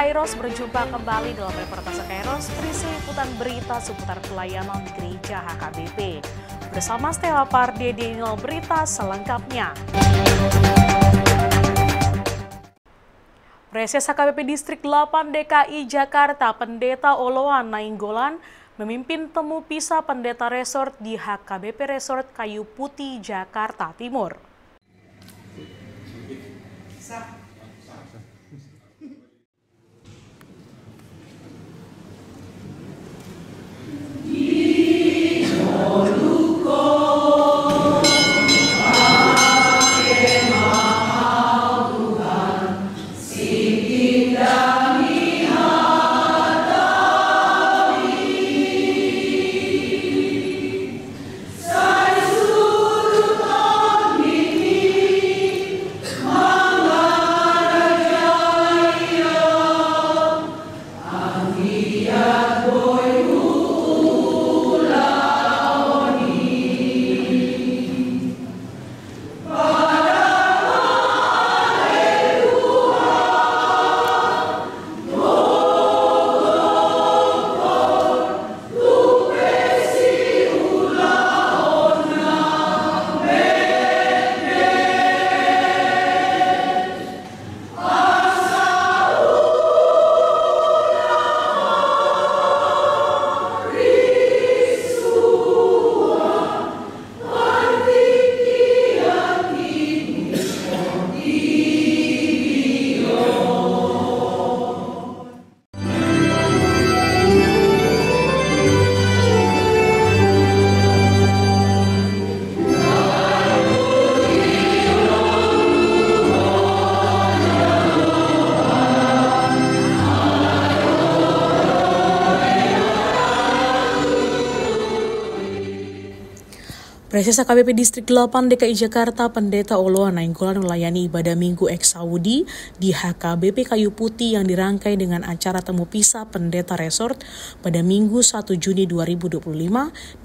Kairos berjumpa kembali dalam reportase Kairos, berisi liputan berita seputar pelayanan gereja HKBP. Bersama Stella Parde di berita selengkapnya. Preses HKBP Distrik 8 DKI Jakarta, Pendeta Oloan Nainggolan, memimpin temu pisah pendeta resort di HKBP Resort Kayu Putih, Jakarta Timur. Preses HKBP Distrik 8 DKI Jakarta, Pendeta Oloan Nainggolan melayani ibadah Minggu Eksaudi di HKBP Kayu Putih yang dirangkai dengan acara temu pisah pendeta resort pada Minggu 1 Juni 2025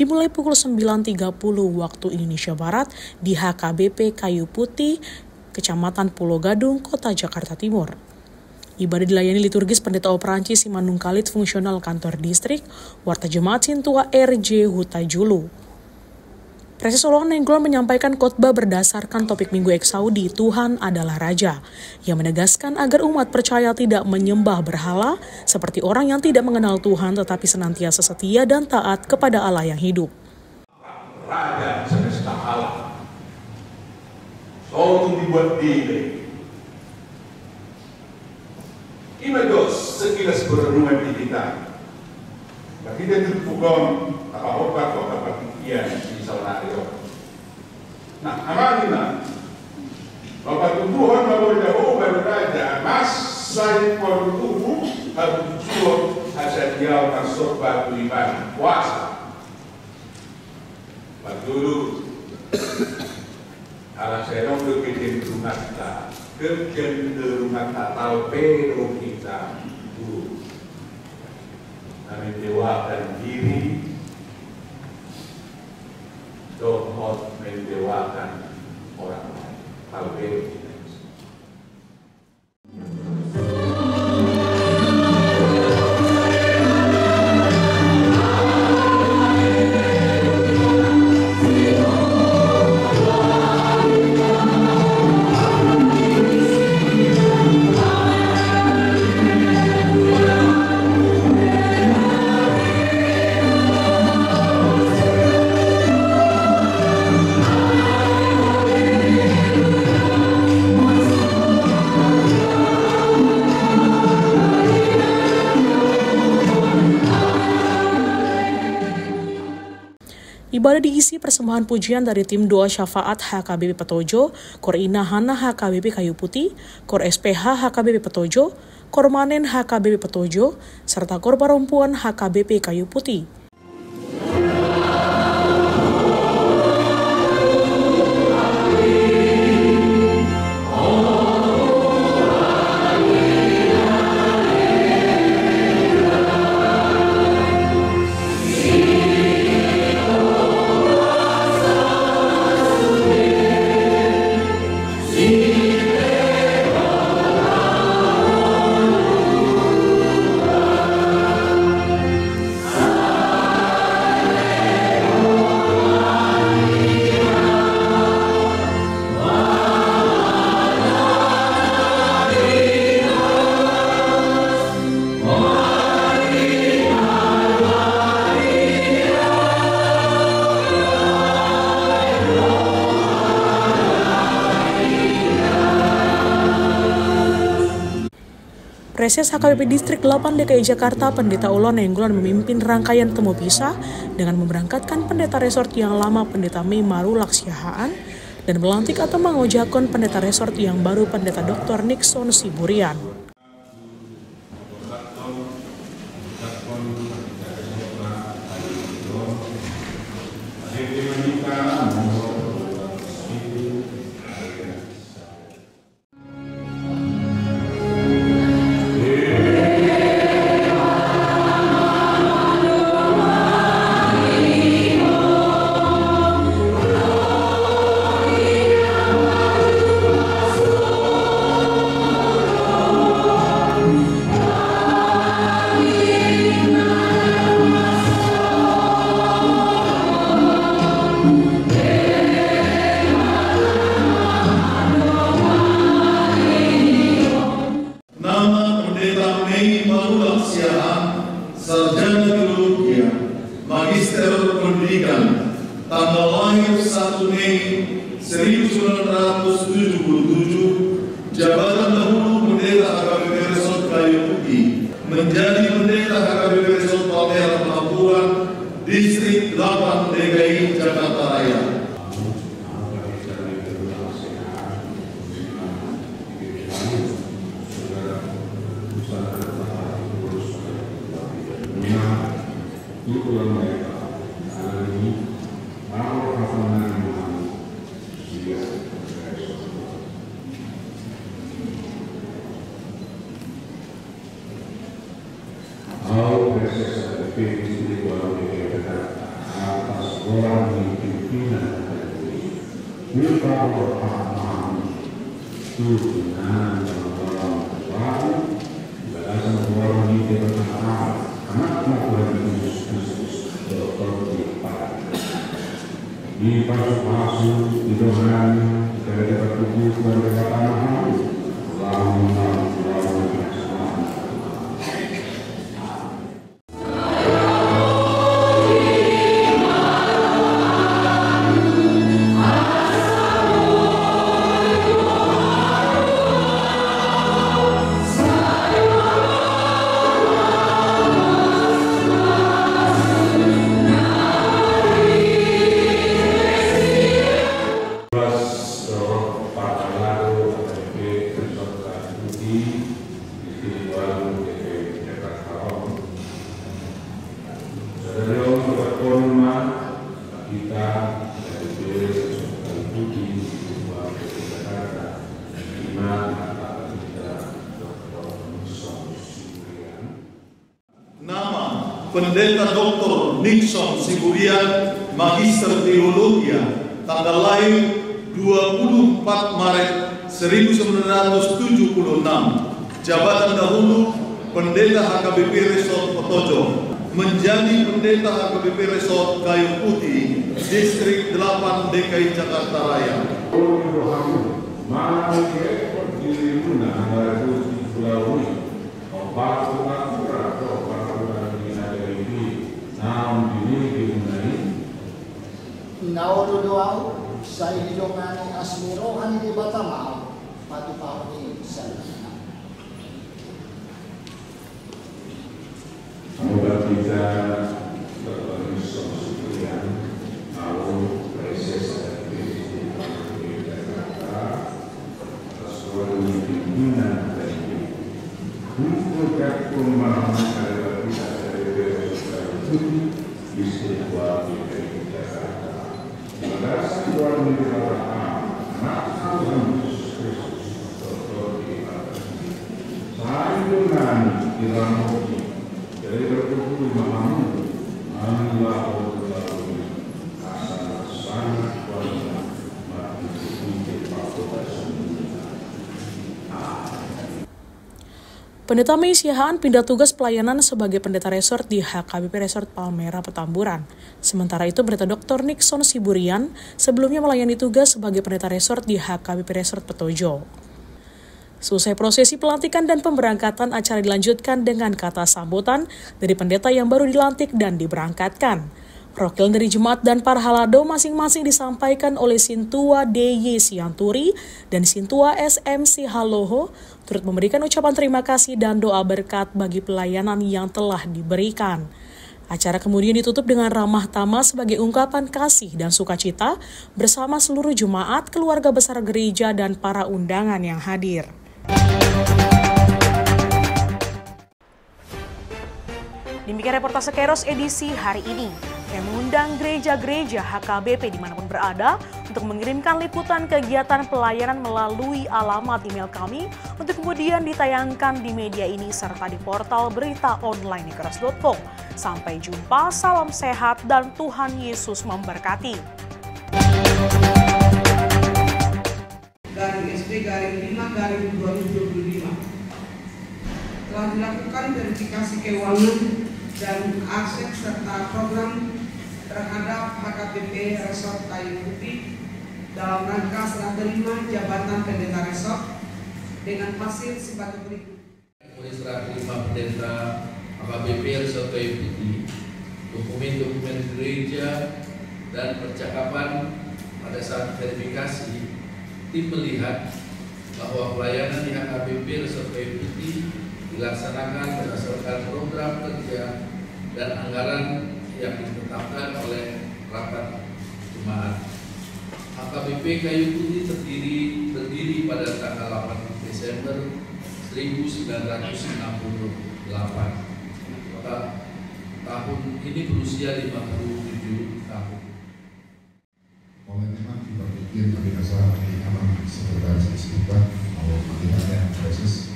dimulai pukul 9.30 waktu Indonesia Barat di HKBP Kayu Putih, Kecamatan Pulau Gadung, Kota Jakarta Timur. Ibadah dilayani liturgis Pendeta Operanci Simanung Kalit Fungsional Kantor Distrik, Warta Jemaat Sintua RJ Hutajulu. Preses Oloan Nainggolan menyampaikan khotbah berdasarkan topik Minggu Eksaudi, Tuhan adalah Raja, yang menegaskan agar umat percaya tidak menyembah berhala seperti orang yang tidak mengenal Tuhan tetapi senantiasa setia dan taat kepada Allah yang hidup. Raja semesta alam, selalu dibuat diri. Imados sekilas berhubungan di kita. Bagi dia terpukul apa-apa kok dapat ikian di salario. Nah, amalina Bapak Tuhan Bapak Jauh Bapak Raja Mas Said Tubuh Habib Jual Hasadial Kasur Batu Iman Puasa Batulu Alah serong kebikin rumah kita Kebikin rumah kita Talpedo kita kami dewakan diri, dohot mendewakan orang lain. Talpedo kita. Ibadah diisi persembahan pujian dari tim doa syafaat HKBP Petojo, Kor Ina Hana HKBP Kayu Putih, Kor SPH HKBP Petojo, Kor Manen HKBP Petojo, serta Kor Perempuan HKBP Kayu Putih. Reses HKBP Distrik 8 DKI Jakarta, Pendeta Olo Nainggolan memimpin rangkaian temu pisah dengan memberangkatkan pendeta resort yang lama Pendeta Mei Maru Laksiahaan dan melantik atau mengojakon pendeta resort yang baru Pendeta Dr. Nixon Siburian. Sarjana Teologi, Magister Pendidikan, tanggal lahir 1 Mei 1977, jabatan dahulu Pendeta HKBP Resort Kayu Putih, menjadi Pendeta HKBP Resort Palmera Petamburan, Distrik 8 DKI Jakarta Raya. Itulah mereka hari ini mau pasangan dia mau proses spiritual atas orang di pimpinan kita berpaham tujuan orang baru berdasarkan orang di depan anak Tuhan Yesus di pasu-pasu di dohan dari tubuh dan tanah lalu Pendeta Dr. Nixon Siburian, Magister Teologi, tanggal lahir 24 Maret 1976, jabatan dahulu Pendeta HKBP Resort Potojo, menjadi Pendeta HKBP Resort Kayu Putih, Distrik 8 DKI Jakarta Raya. Naodo doau sa idilongani asmirohan di Batamao patupahoni sa semoga kita berkonsultasi mau proses di Jakarta sesuai pimpinan dari untuk pemahaman adalah kita dari istiqlal di Jakarta. Berdasarkan Tuhan Yesus Kristus, sayuran Iramoki dari berkumpul memahami Allah asal sangat kuat mengikuti fakultas. Pendeta Mei Siahaan pindah tugas pelayanan sebagai pendeta resort di HKBP Resort Palmera Petamburan. Sementara itu Pendeta Dr. Nixon Siburian sebelumnya melayani tugas sebagai pendeta resort di HKBP Resort Potojo. Selesai prosesi pelantikan dan pemberangkatan, acara dilanjutkan dengan kata sambutan dari pendeta yang baru dilantik dan diberangkatkan. Perwakilan dari jemaat dan para halado masing-masing disampaikan oleh Sintua D.Y. Sianturi dan Sintua SMC Haloho turut memberikan ucapan terima kasih dan doa berkat bagi pelayanan yang telah diberikan. Acara kemudian ditutup dengan ramah tamah sebagai ungkapan kasih dan sukacita bersama seluruh jemaat, keluarga besar gereja, dan para undangan yang hadir. Demikian reportase Kairos edisi hari ini, yang mengundang gereja-gereja HKBP dimanapun berada untuk mengirimkan liputan kegiatan pelayanan melalui alamat email kami untuk kemudian ditayangkan di media ini serta di portal berita online kairos.com. Sampai jumpa, salam sehat dan Tuhan Yesus memberkati. /SD/5/2025 telah dilakukan verifikasi keuangan dan aset serta program terhadap HKBP Resort Kayu Putih dalam rangka serah terima jabatan pendeta resort dengan hasil sebagai berikut. Serah terima pendeta HKBP Resort Kayu Putih, dokumen-dokumen gereja dan percakapan pada saat verifikasi, tim melihat bahwa pelayanan di HKBP Resort Kayu Putih dilaksanakan berdasarkan program kerja dan anggaran yang ditetapkan oleh rapat jemaat. HKBP Kayu Putih terdiri pada tanggal 8 Desember 1968. Maka tahun ini berusia 57 tahun. Oleh memang kita pikir kami rasa ini aman sekretaris istiqlal bahwa pilihannya proses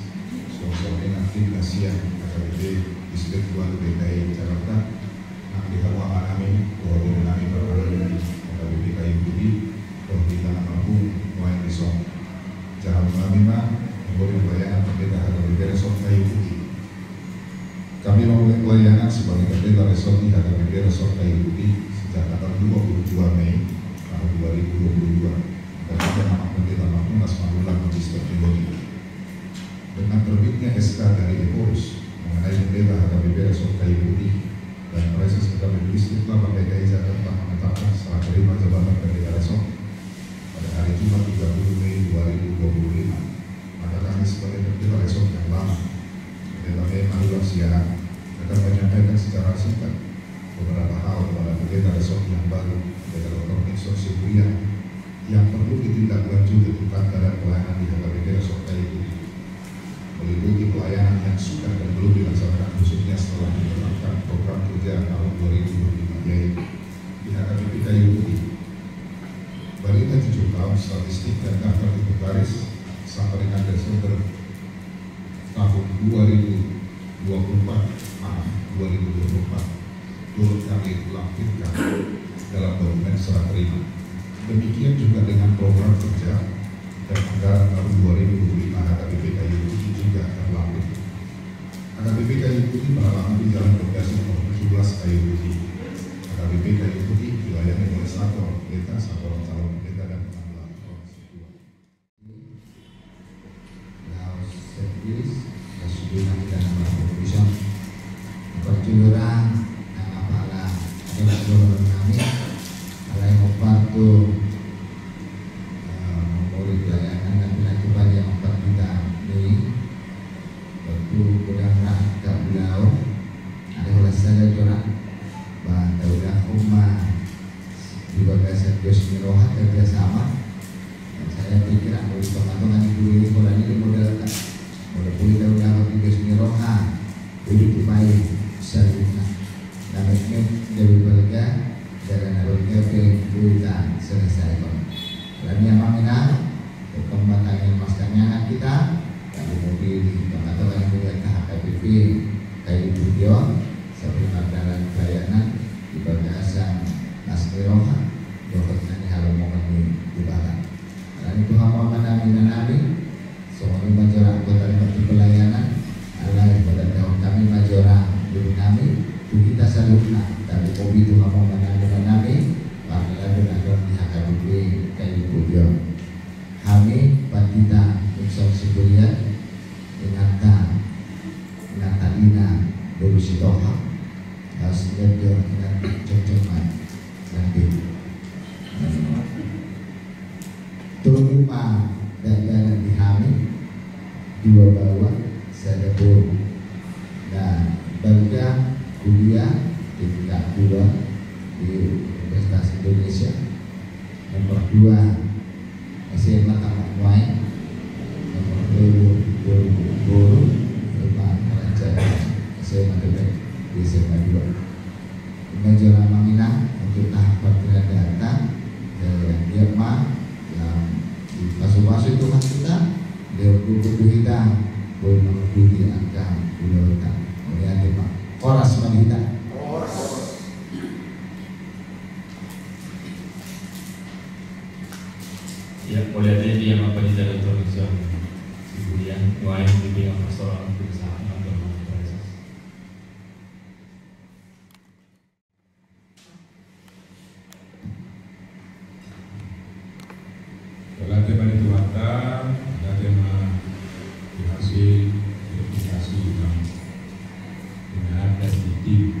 sosoknya nanti kasihan HKBP Distrik 2 DKI Jakarta nanti hawa kami bahwa kami berada di HKBP Kayu Putih bahwa kita mampu mulai besok jangan mengambil memberi pelayanan pendeta HKBP Resort Kayu Putih. Kami memulai pelayanan sebagai pendeta resort di HKBP Resort Kayu Putih sejak tanggal 22 Mei tahun 2022 dan pada nama pendeta Mas Manulah Magister Teologi. Dengan terbitnya SK dari Epos mengenai pendeta HKBP Resort Kayu Putih dan Presiden HKBP Distrik Kelapa DKI Jakarta menetapkan serah terima jabatan pendeta resort pada hari Jumat 30 Mei 2025, maka kami sebagai pendeta resort yang lama, pendeta Manulah Siahaan, akan menyampaikan secara singkat beberapa hal kepada pendeta resort yang baru, pendeta Dr. Nixon Sibuyan, yang perlu ditindaklanjuti tentang keadaan pelayanan di HKBP Resort Kayu Putih, meliputi pelayanan yang sudah dan belum dilaksanakan khususnya setelah ditetapkan program kerja tahun 2025 yaitu di HKBP Kayu Putih. Balita 7 tahun statistik dan daftar inventaris sampai dengan Desember tahun 2024 turut kami lampirkan dalam dokumen serah terima. Demikian juga dengan program kerja dan anggaran tahun 2025 HKBP Kayu Putih juga terlampir. HKBP Kayu Putih beralamat di Jalan Pondasi nomor 17 Kayu Putih. HKBP Kayu Putih dilayani oleh satu orang pendeta, satu orang calon pendeta dan 16 orang siswa. Laos Servis, Kasudunan dan Provision, perjuluran nama pala, adalah golongan kami, ala yang membantu pelayanan dan pengajuan yang empat kita ini waktu kurang tak beliau ada oleh saya corak bahwa udah umat di bagasan Dios Miroha kerjasama dan saya pikir aku di pengatungan ibu ini kalau ini model pulih udah di Dios Miroha jadi dipakai selanjutnya dan ini dari berga dengan berga kita selesai dan yang mengenal perkembangan masanya kita yang mobil atau yang berada HKBP Kayu Putih seperti dalam pelayanan di bagasan Nasmiroha dokternya di halaman di belakang dan itu hamba dan nabi semuanya majora anggota di pelayanan Allah pada tahun kami majora dulu kami kita salutna dari mobil itu hamba dan nabi bahkan ada di HKBP Kayu Putih kami Pandita Nixon Sibuyan ingatan Natalina Berusi Doha Hasnedor Ingatan Jojoman dan dihamil, 2 bawah, saya dapur. Dan barunya kuliah tingkat 2 di Universitas Indonesia. Nomor 2 SMA Taman Muay. Nomor 2 guru Rumah Kerajaan SMA Depok di SMA 2. Menjelang Minang untuk tahap parkiran data dia mah yang di pasu-pasu itu mas kita dia butuh hitam boleh menghubungi angka pulau hitam kemudian dia mah koras hitam. Ya, boleh aja di yang apa di dalam introduksi Ibu Dian, doain bimbingan pastoral untuk saat Berlatih pada Tuhan, berlatih dihasil verifikasi dengan dan titik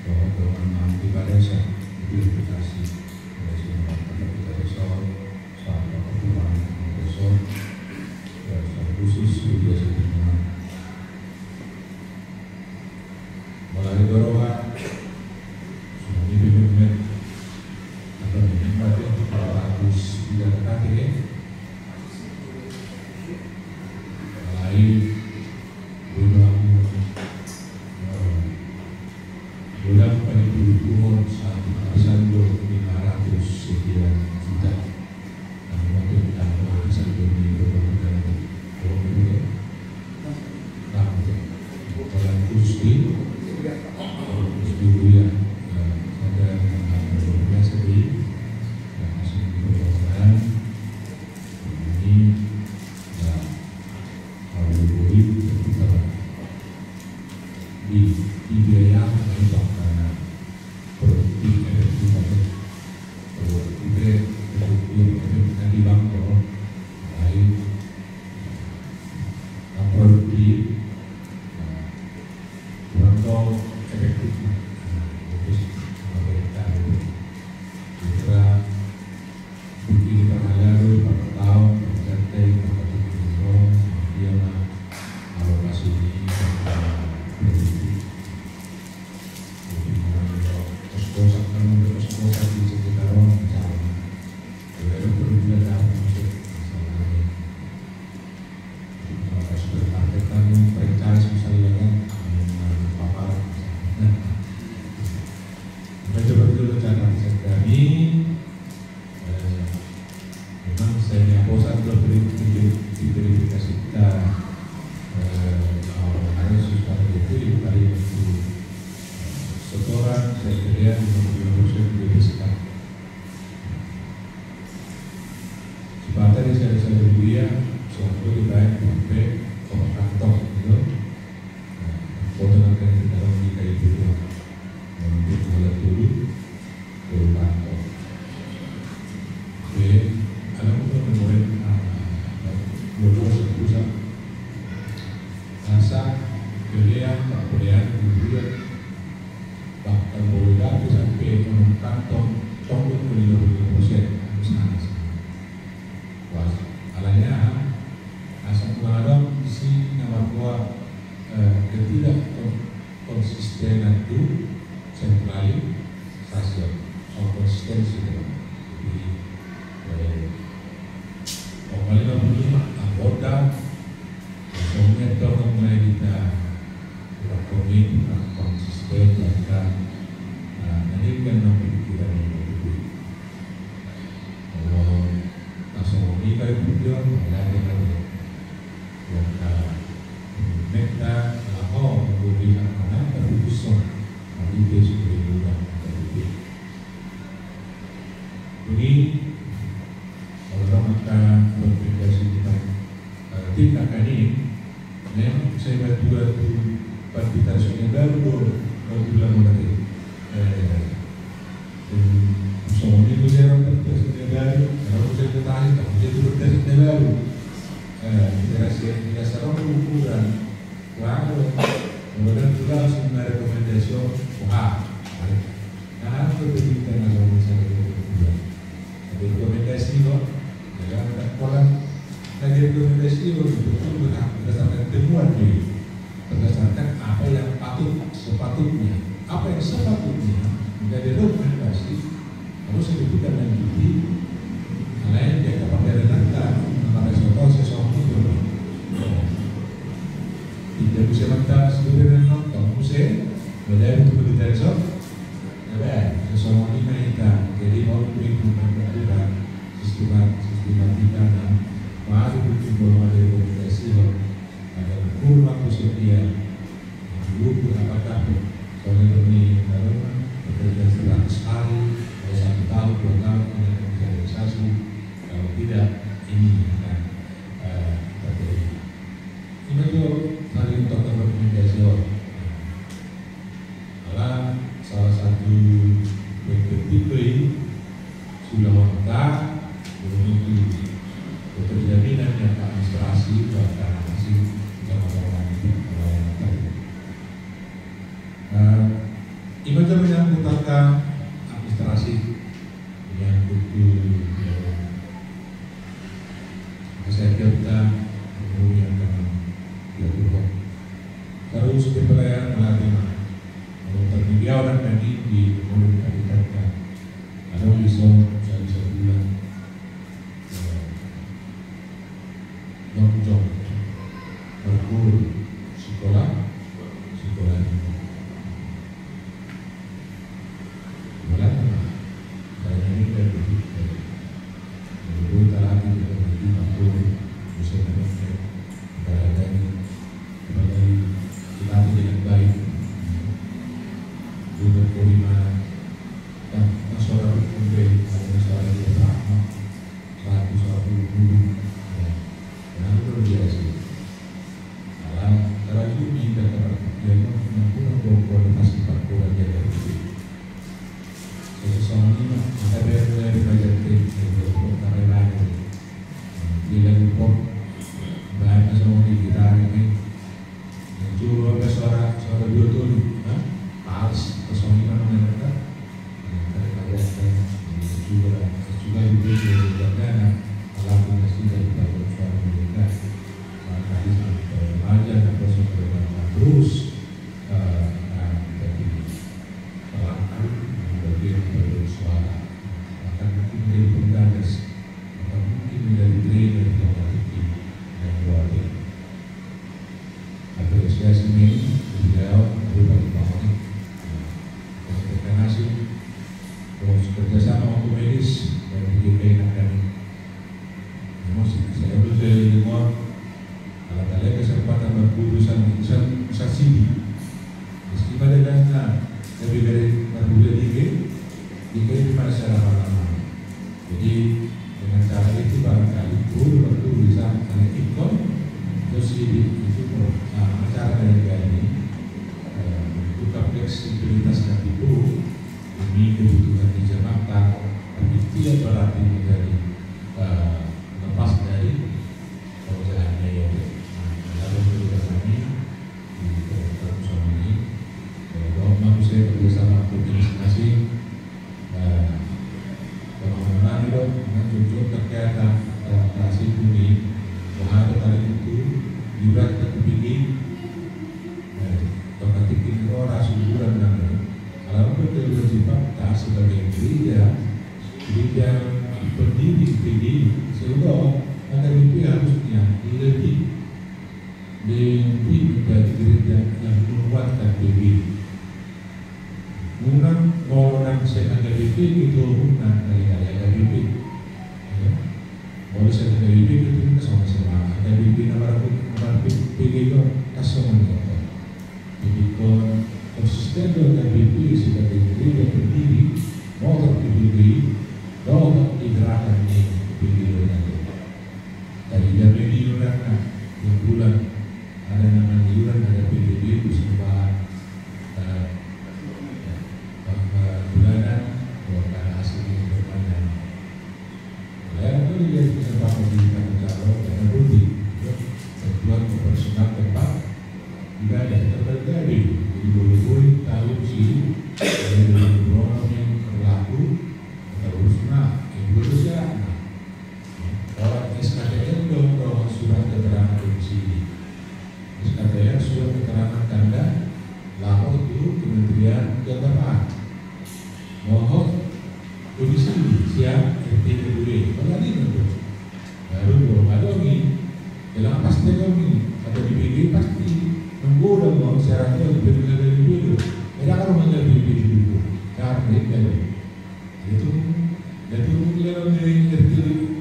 bahwa nanti pada saat verifikasi pada kita resor saat pertemuan resor dan khusus juga sebenarnya mulai dorongan sudah dipimpin atau menikmati harus tidak kaki lain bulan pada puluh satu persen 500 sekian juta dan waktu kita bisa beri beberapa bulan khusus ya ada biasa di ada rekomendasi kok, ya ada sekolah, ada rekomendasi kok betul berdasarkan temuan ini, berdasarkan apa yang sepatutnya menjadi rekomendasi harus dibuka lanjuti. Lain dia dapat renangkan pada contoh sesuatu itu tidak bisa mentah sebenarnya nonton musik belajar untuk berdasar ada sesuatu ini kita jadi mau melakukan sistematika dan mari bikin bahwa ada rekomendasi ada ukur waktu sekian dulu apakah soalnya ini bekerja 100 hari atau 1 tahun 2 tahun dengan organisasi. Kalau tidak, ini akan terjadi. Ini itu saling untuk rekomendasi. Karena salah satu BPP sudah mengangkat menuju keterjaminan yang administrasi bahkan masih orang-orang itu. Ini juga menyangkut tentang administrasi yang butuh saya kira kemudian diatur terus pelayanan melatih tertinggi orang tadi di mulut kita ada bisa bilang jong berguru sekolah ibadah terjadi di Boyolali tahun itu kelihatan dari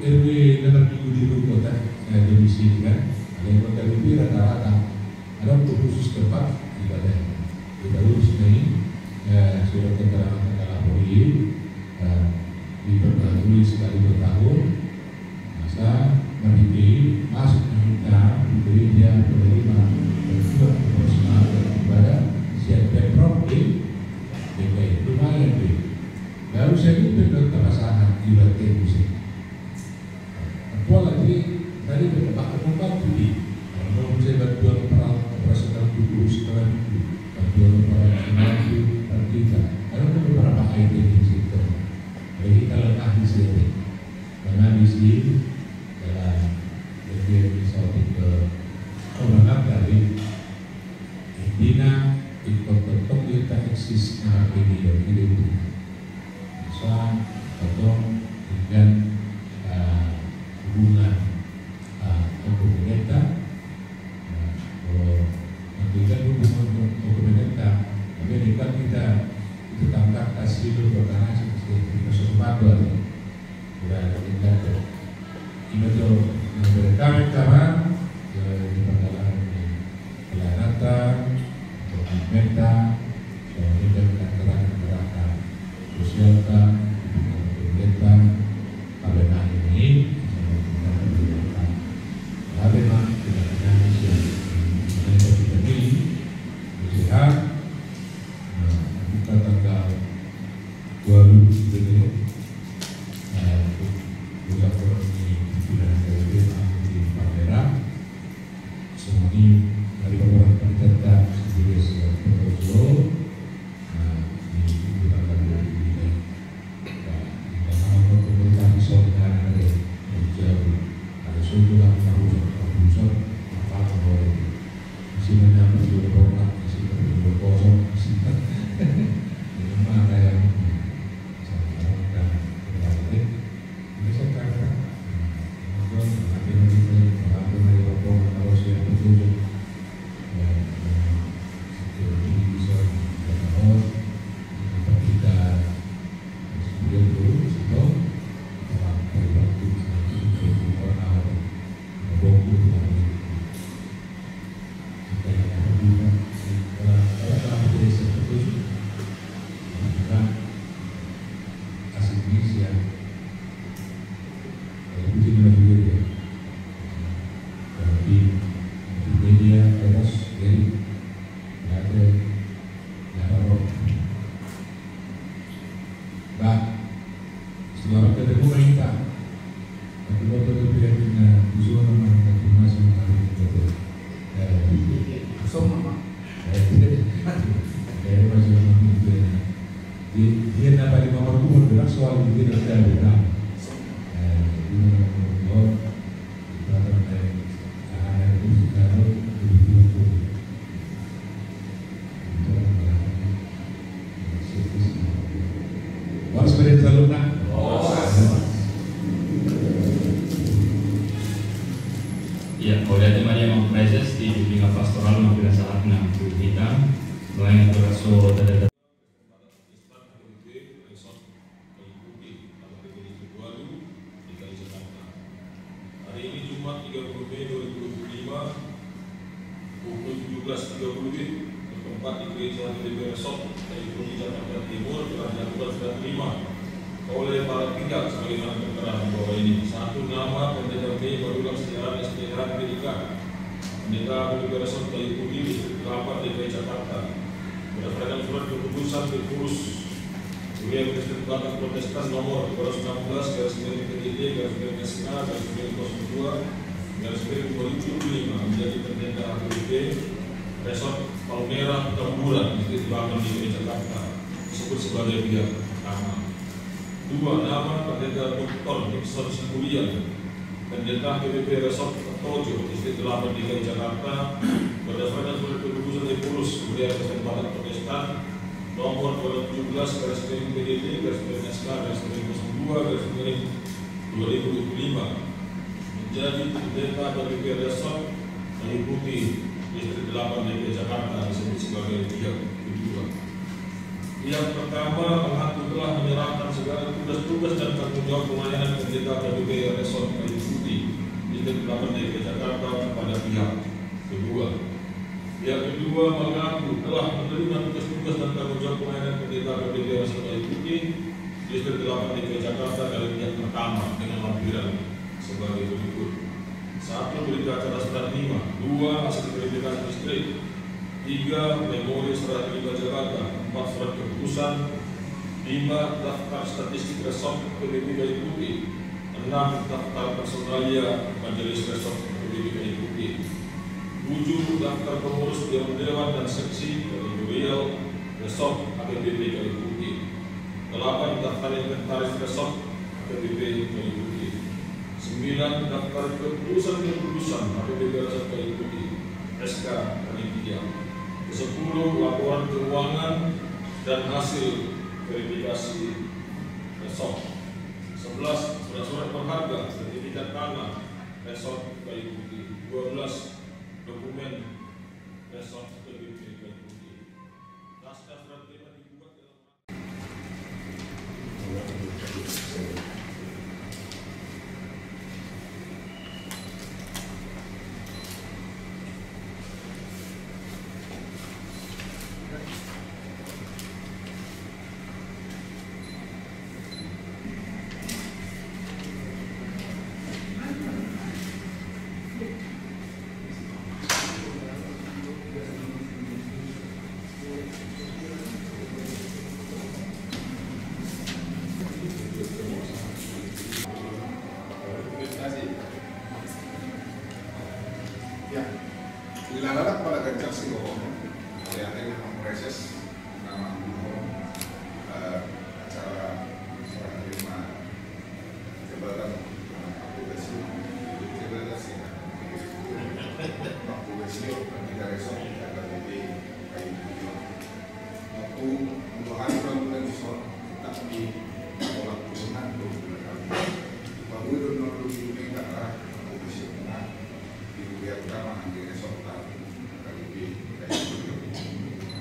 RW negara di kota domisili kan, ada yang kota lebih rata-rata ada untuk khusus tempat ibadah. Kita urus ini surat keterangan polri diperbarui sekali per tahun. Masa memiliki masuk meminta gereja penerima berbuat personal ibadah siap pemprov di DKI lumayan deh. Lalu saya itu tetap pasangan di bagian musik. Apalagi tadi bertempat membantu di kalau saya bantuan operasional dulu setelah itu bantuan operasional itu kita ada beberapa item di situ. Jadi kita letak di sini karena di sini dalam bagian misalnya ke orang dari intinya ikut kita eksis anak ini dan ini bisa atau dengan hubungan pemerintah memberikan hubungan pemerintah tapi ini kan kita tangkap kasih dulu karena seperti sesuatu sudah kita ini tuh mereka di pangkalan Kelanatan pemerintah dan keterangan sosial pemerintah pada ini memang tidak yang kita pilih sehat kita tanggal 20 ini bulan ini bulan di Palmera semua ini dari beberapa pendeta sendiri Solo di bulan lalu ini dan pemerintah misalnya ada jauh ada sudah pusat apa boleh sini nyampe di Eropa sini di kosong sini ini mah kayak dan berarti ini sekarang nanti dari Eropa harus yang betul ini bisa kita kita dulu itu orang waktu orang boku selamat ketemu pemerintah. Tapi waktu itu dia punya zona mana masuk hari itu. Semua. Dia masih mengikuti. Dia dapat 5 tahun bergerak soal dia tidak ada. Harus beritahu nak. Ya, Audiate Maria Mempreses di Bimbingan Pastoral Mabila Saat 60 kita Melayang Turaso Tadada hari ini Jumat 30 Mei 2025 pukul 17.30 bertempat di Gereja HKBP Resort dari Jakarta Timur telah dilakukan surat terima oleh para pihak sebagaimana tertera di bawah ini. Satu nama pendeta B Barulang Sejarah SPH Amerika pendeta HKBP Resort Kayu Putih Distrik 8 DKI Jakarta berdasarkan surat keputusan pengurus Wilayah Kristen Batak Protestan nomor 216/PDT/01/02/2005 menjadi pendeta HKBP Resort Palmera Tamburan Distrik 8 DKI Jakarta disebut sebagai pihak pertama. 2. Nama pendeta Dr. Nixon Sibulian pendeta HKBP Resort Tojo Distrik 8 DKI Jakarta berdasarkan surat keputusan pengurus Wilayah Kristen Batak Protestan nomor 217/PDT/SK/02/2025 menjadi pendeta HKBP Resort Kayu Putih Distrik 8 DKI Jakarta disebut sebagai pihak kedua. Yang pertama mengatur telah menyerahkan segala tugas-tugas dan tanggung jawab pelayanan pendeta KBP Resort Kayu Putih Distrik 8 DKI Jakarta kepada pihak kedua. Pihak kedua mengaku telah menerima tugas-tugas dan tanggung jawab pelayanan pendeta KBP Resort Kayu Putih Distrik 8 DKI Jakarta dari pihak pertama dengan lampiran sebagai berikut: 1. Berita acara serah terima, 2. Hasil verifikasi distrik, 3. Memori serah terima jabatan, 4. Surat keputusan, 5. Daftar statistik resort KBP Kayu Putih, 6. Daftar personalia Majelis Resort KBP Kayu Putih, 7. Daftar pengurus dewan dan seksi editorial Resort KBP Kayu Putih, 8. Daftar inventaris Resort KBP Kayu Putih, 9. Daftar keputusan KBP Resort Kayu Putih SK Panitia, 10. Laporan keuangan dan hasil verifikasi resort, 11. Surat-surat berharga sertifikat tanah Resort Kayu Putih, 12. Dokumen Resort KBP Kayu Putih. Naskah surat terima dibuat dalam Ya, dilarang pada Ganjar Sihoho, yang memproses nama acara serah terima jabatan aplikasi pendeta resort KBP Kayu Putih. Waktu pembahasan program resort tak di sekolah pusat baru itu perlu diminta aplikasi tengah dibuat ramah di resort KBP Kayu Putih.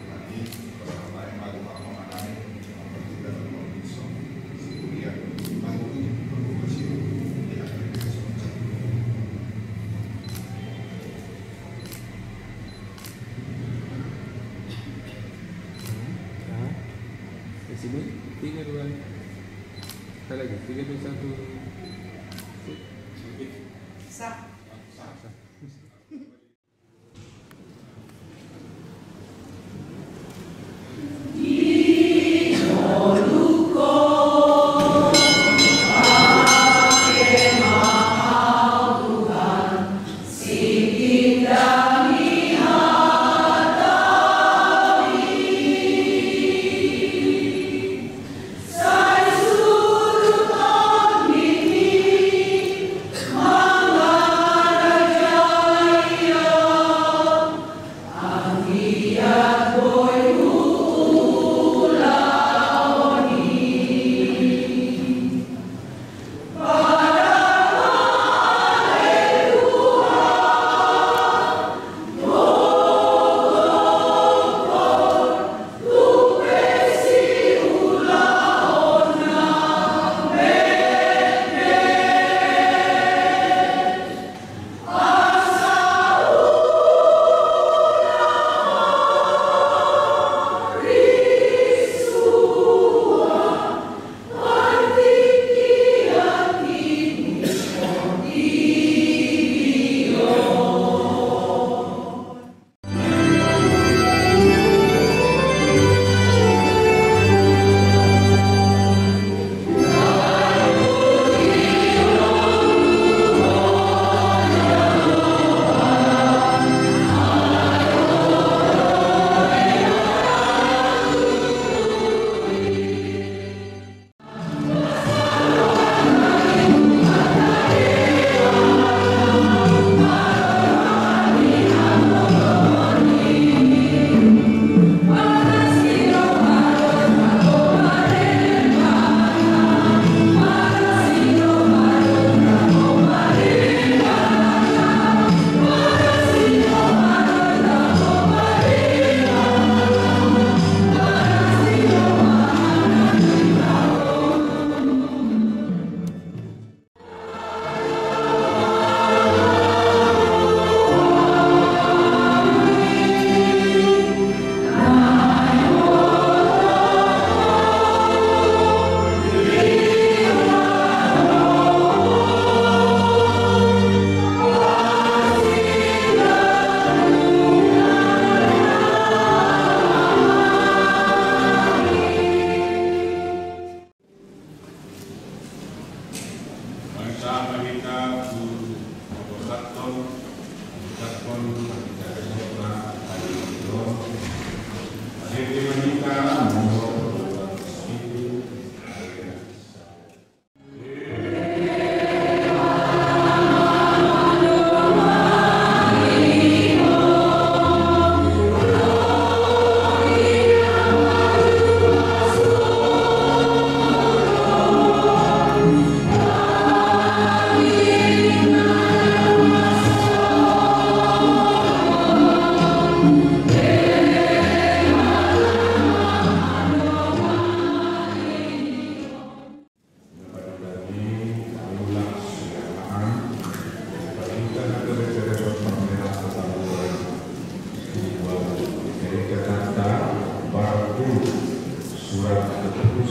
Nanti bersama yang lalu apa maknanya tidak mau bisa kemudian bangun aplikasi di resort. Sini 3, 2, sekali lagi 3, 2, 1. Sah. Mangga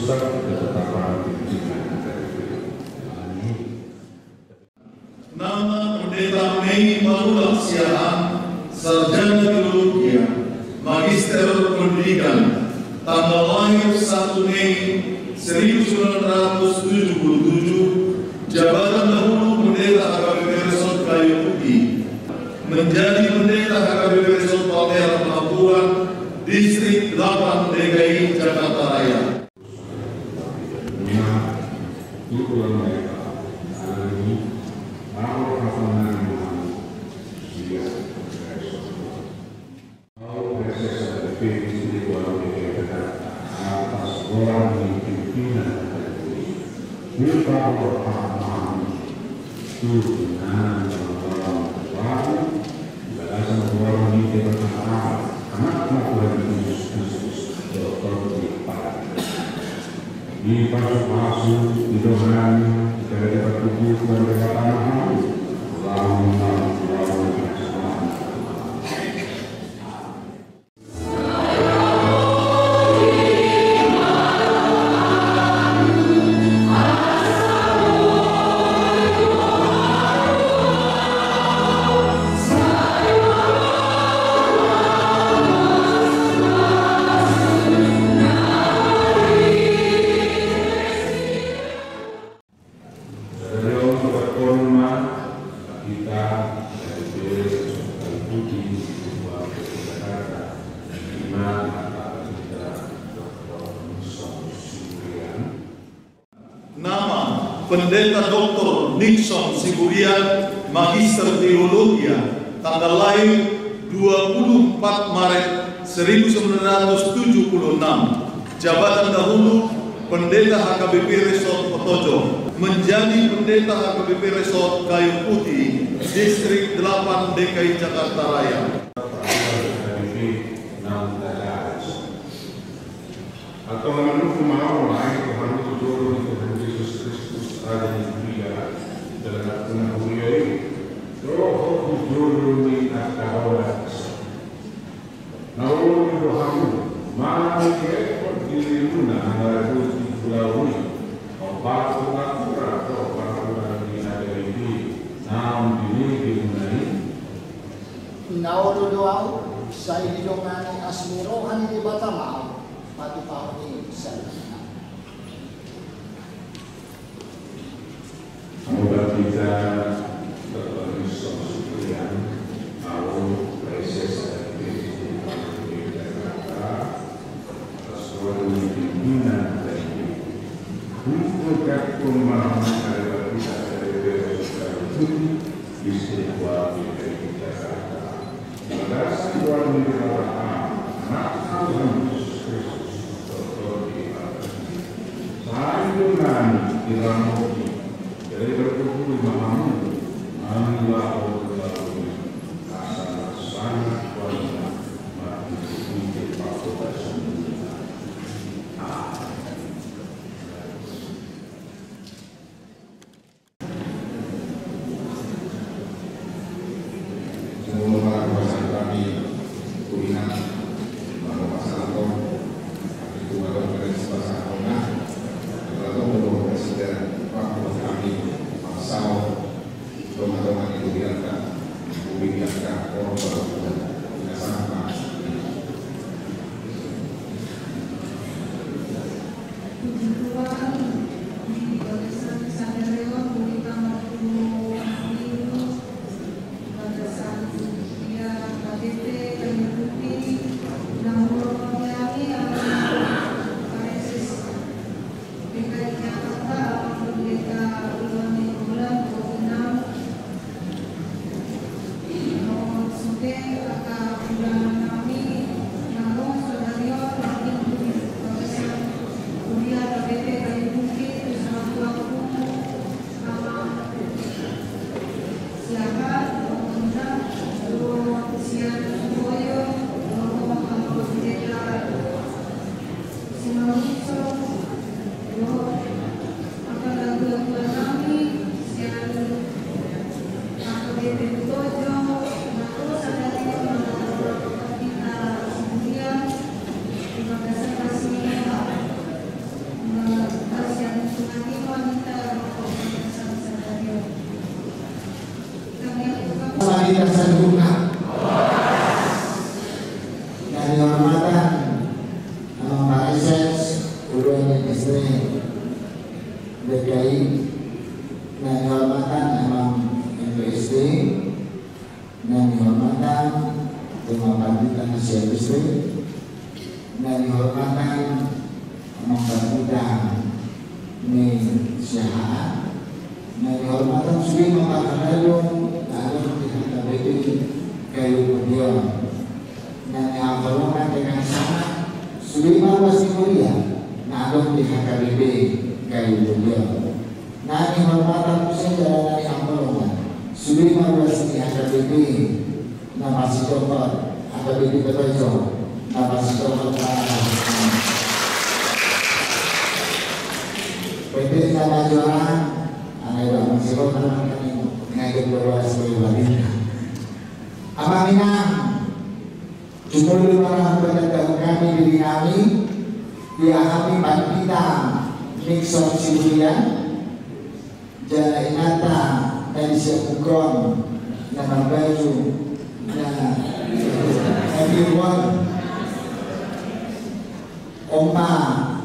pusat ketetapan pimpinan KPP. Nama Pendeta Mei Maulak Siahaan, Sarjana Teologi, Magister Pendidikan, tanggal lahir 1 Mei 1977, jabatan dahulu Pendeta HKBP Resort Kayu Putih, menjadi Pendeta HKBP Resort Palmera Pelabuhan, Distrik 8 DKI Jakarta Raya. Di pasuk-pasuk, di dohan, dari pertubuh kemerdekaan tanah, Pendeta Dr. Nixon Siburian, Magister Teologi, tanggal lahir 24 Maret 1976, jabatan dahulu Pendeta HKBP Resort Potojo, menjadi Pendeta HKBP Resort Kayu Putih, Distrik 8 DKI Jakarta Raya. Atau menurut mau lain Tuhan itu turun ke Yesus Kristus ada di dunia dalam penghunian roh hujur di atas namun Tuhan mana ekor diri luna antara di pulau ini obat pura obat di negeri ini namun ini dimenai Naodo doau saya didongani asmiro hani di Batamau patu tahun ini saya. Semoga kita terus sekian tahun proses dari Jakarta sesuai pimpinan dari untuk pemahaman dari kita dari istiqlal dari Jakarta. Berdasarkan Tuhan Yesus Kristus Kiranoki dari berkumpul memahami Allah sangat kuat mati faktor semua pasangan kami kuliah bahwa pasangan itu ada pasangan Presiden Wakil kami Masal teman-teman itu biarkan korban sama Kuliah Distrik DKI yang dihormatan Imam MPSD, yang dihormatan Ketua Panitia Nasional Distrik, yang dihormatan Mengkabuda Nih Syahat, yang dihormatan Sri Mengkabuda lalu kita beri kayu beliau, yang dihormatan dengan sangat Sri Mengkabuda lalu di HKBP kayu beliau. Nah dihormatan Pusat Jalan yang Perlongan Sri Mengkabuda HKBP nama si Dokter HKBP Ketejo nama si Dokter PT Sana Juara, ada masih orang ngajak berdoa sebagai wanita. Amanina, jumlah orang pendatang kami diri kami, dia kami kita Nixon Siburian, Jalan Inata dan Siapukon, nama baju, dan everyone, Oma,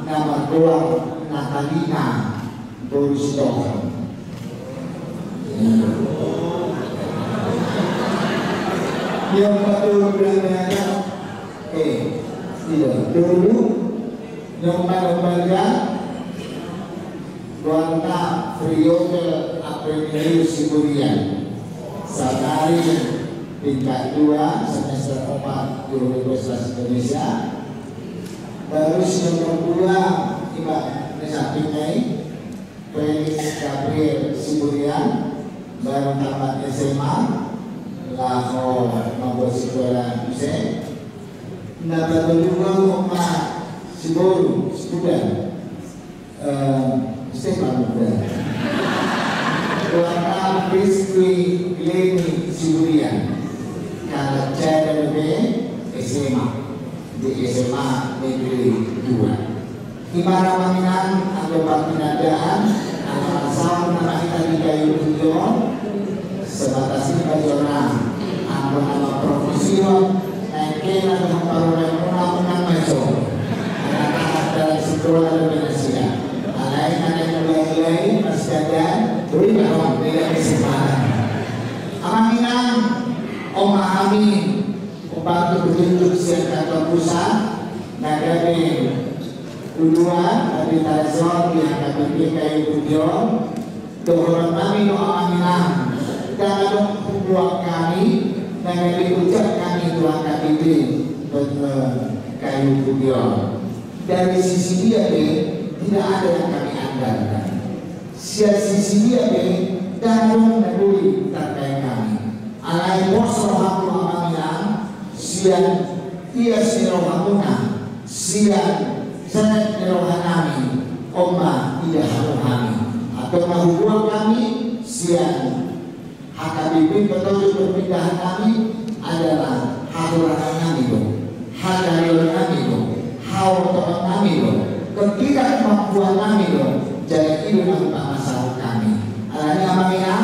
nama doang. Natalina Borisov. Yang baru berada tidak dulu yang lembaga warna Frioke Aprenius Siburian Sadari tingkat 2 semester 4 di Universitas Indonesia. Terus nomor 2 Iba sampingnya Felix Gabriel Siburian baru tamat SMA Lahore nomor sekolah Hussein. Nama kedua Muhammad Siburu student Stefan Muda Warna Rizky Leni Siburian kalau CLB SMA di SMA Negeri 2. Imara Maminan atau Penadaan asal nama kita di kayu tujuan sebatas ini bagi orang atau nama profesion naikkan atau memperoleh menang macam anak-anak dalam sekolah Indonesia alain anak mulai masih ada beri bahwa tidak kesempatan Maminan Om Amin membantu bertunjuk siap kantor pusat Nagari Duluan dari Tarzan di HKBP kayu tujuan dohor kami doa aminah dan buat kami dan diucap kami doa HKBP kayu tujuan dari sisi dia tidak ada yang kami andalkan sisi dia dan mengenduri terkait kami alai bos rohamu aminah siang ia sirohamuna siang sangat merohani Oma tidak rohani atau mahubung kami siang HKBP petunjuk perpindahan kami adalah haturan kami loh hadarion kami loh hawatokan kami loh ketidakmampuan kami loh jadi itu nama masalah kami alanya makanya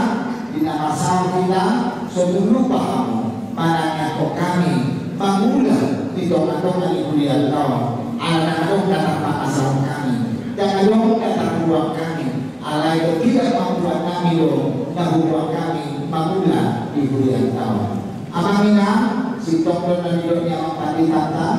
di nama masalah kita suatu lupa kamu mananya kok kami mengulak di dongan-dongan ibu lihat kau anak-anak datang masalah kami jangan dong datang buang kami alai tidak membuat kami loh buang kami mengulak di bulan tahun amamina si tongkol dan hidupnya mempati tata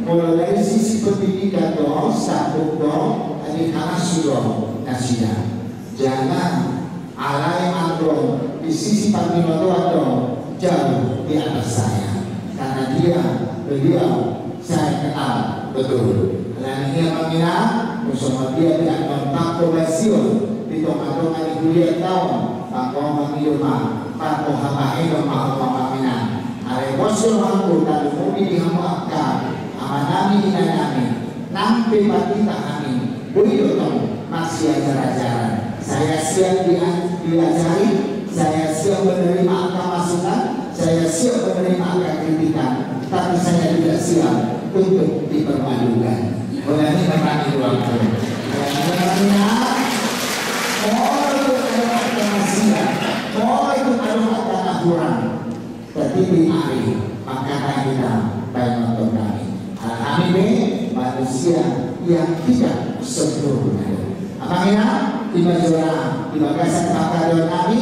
mulai dari sisi pendidikan doh satu doh dari kanas doh nasinya jangan alai andong di sisi pamino doh jauh di atas saya karena beliau saya kenal betul. Dan ini apabila bersama dia tidak membantu rasio di tengah-tengah di kuliah tahun, maka menghidupkan, maka hampain memahamina. Ada bosor aku dan mudi dihampakan, amanami inanami, nampi batita kami, buyutong masih ajar-ajaran. Saya siap diajari, saya siap menerima angka masukan, saya siap menerima angka kritikan, tapi saya tidak siap untuk dipermalukan. Oleh ini memang itu waktu. Karena itu adalah kemasian, itu adalah kurang. Tapi di hari makanan kita baik untuk kami. Kami manusia yang tidak sempurna. Makanya di majulah di bagasan pakaian kami,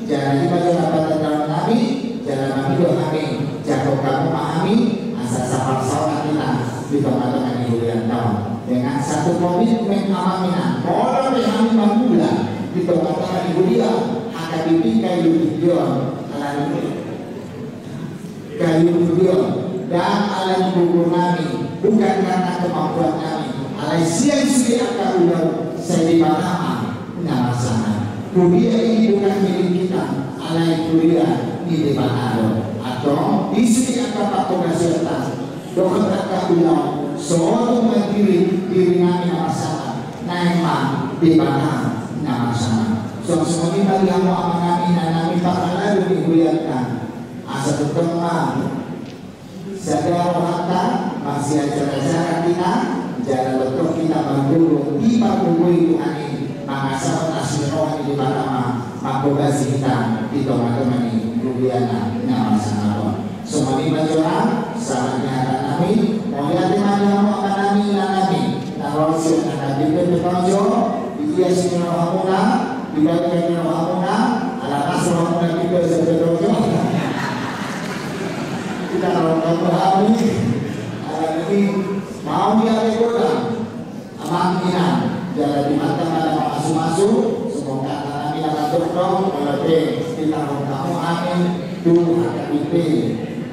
jangan di majulah pada dalam kami, jangan kami doa kami, jago kamu pahami asal sapar saudara kita di tengah-tengah hiburan tahun dengan satu komitmen amaminan. Orang yang kami mamula di tengah-tengah hiburan akan dipikir hiburan kayu hiburan dan alam kubur kami bukan karena kemampuan kami. Alai siang sudah akan ulang saya di mana nama sana. Kuliah ini bukan milik kita. Alai kuliah di mana atau istri akan pakai serta. Dokter akan ulang soal mandiri diri kami nama sana. Naima di mana nama sana. So semua bagi kamu apa kami dan kami bakal lalu dikuliahkan. Asal bertemu sadar harta masih acara-acara kita. Jalan betul kita berdulu di bangku itu ani mangasa asli rohani di pertama makobasi kita di teman-teman ini Rubiana nama sangat semua ini bacaan saatnya kami mau lihat mana mau kami kami taruh siapa kami berdoa dia sini rohamuna dibagi rohamuna ala kasih rohamuna kita berdoa kita rohamuna ini mau dia rekodan amanginan jalan di mata pada masuk semoga kami dapat berdoa oleh kita kamu amin dulu HKBP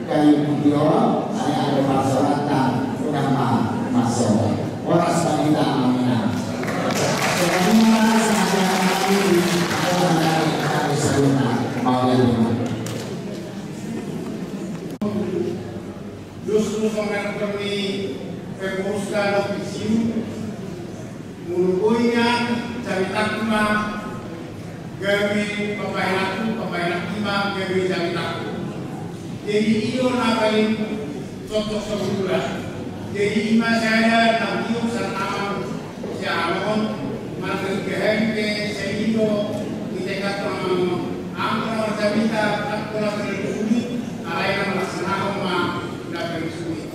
kayu video saya ada persyaratan nama masuk orang wanita amanginan semua sahaja kami orang dari kami sebutna mau yang justru sangat kami Pemuskan ofisiu mulukuinya caritakma gawi pemainatu ima gawi caritakku jadi iyo nakalin contoh sebulan jadi ima saya nabiyo sanam si alon mantel kehempe seido kita angkara cerita takkola terusuli alaikan laksanakan ma dapat sulit.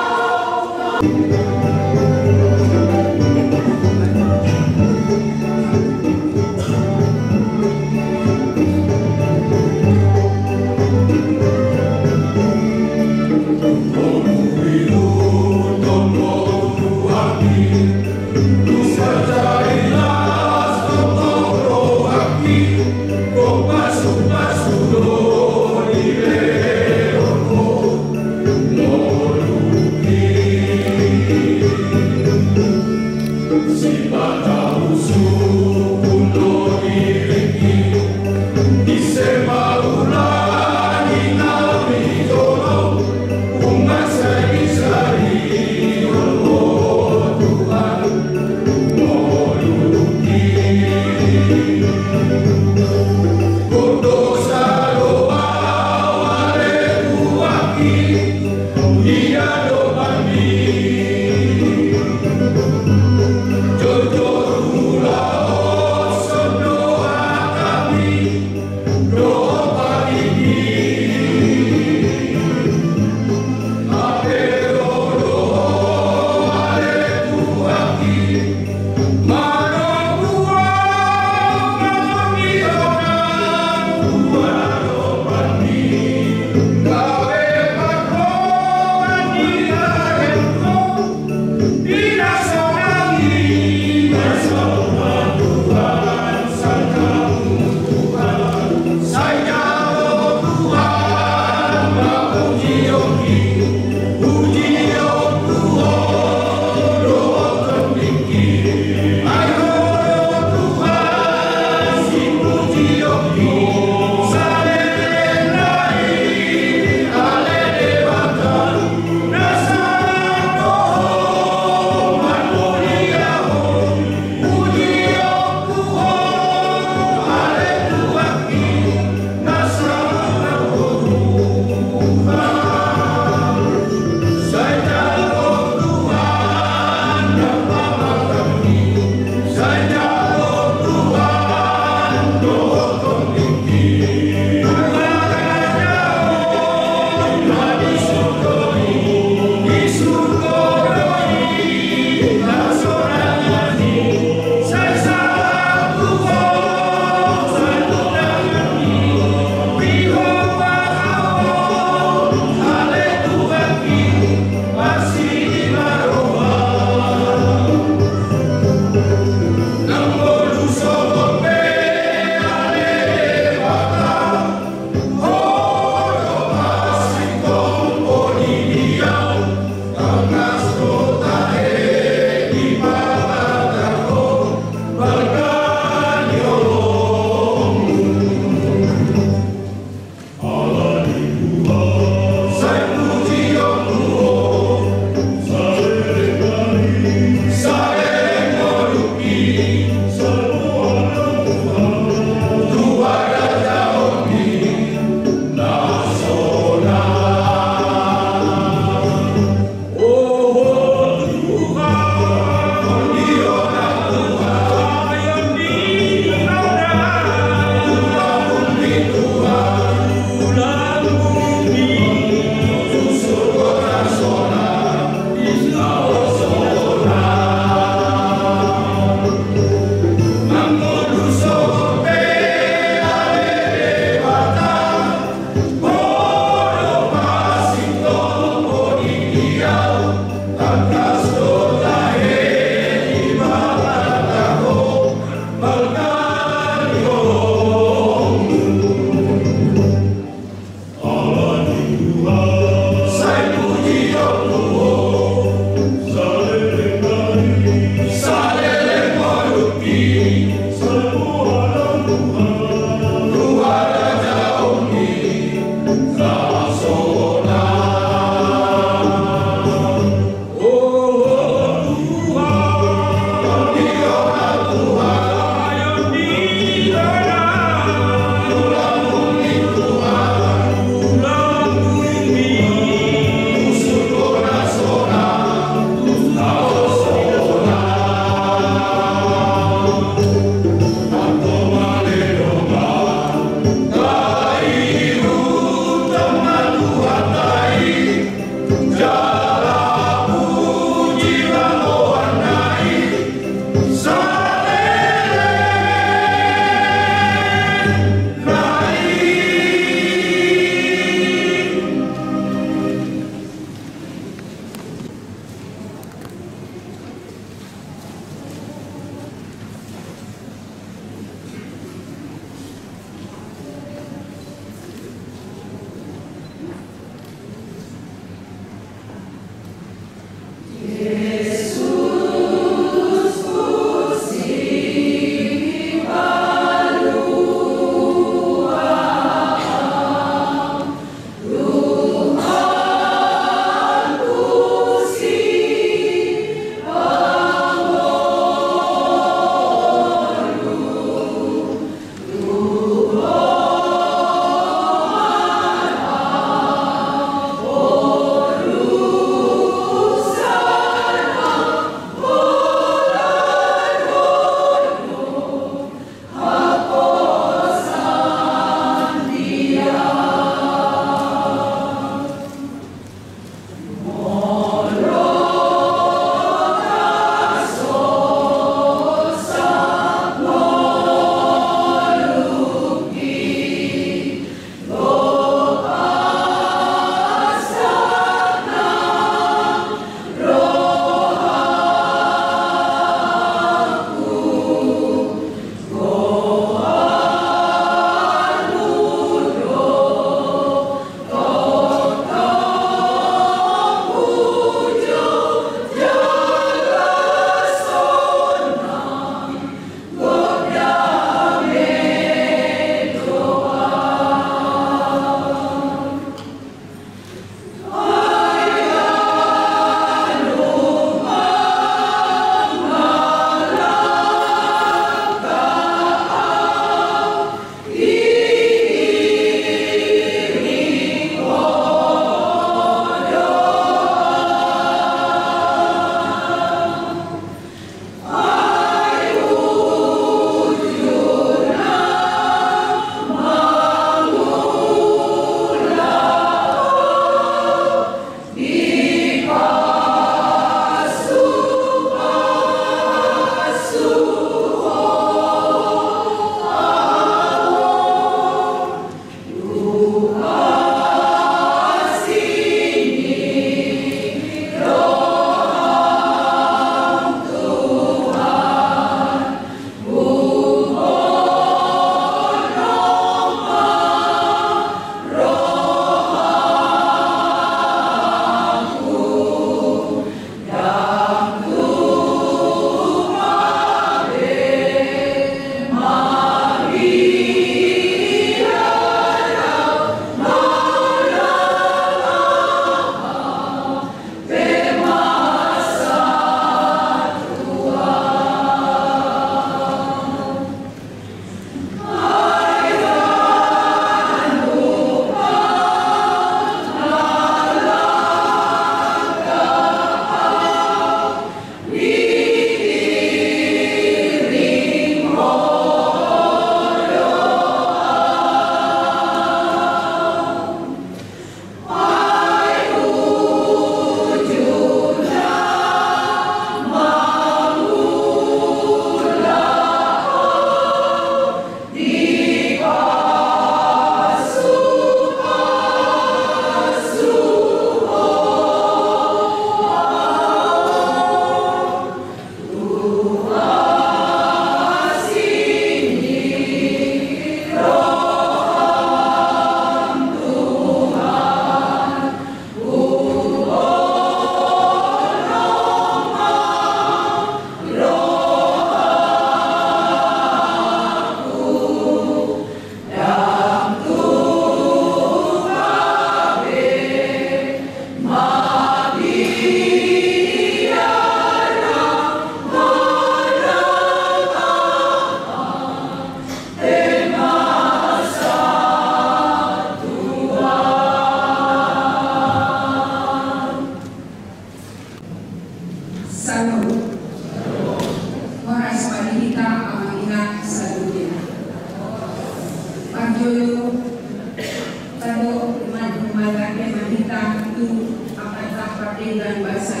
dengan bahasa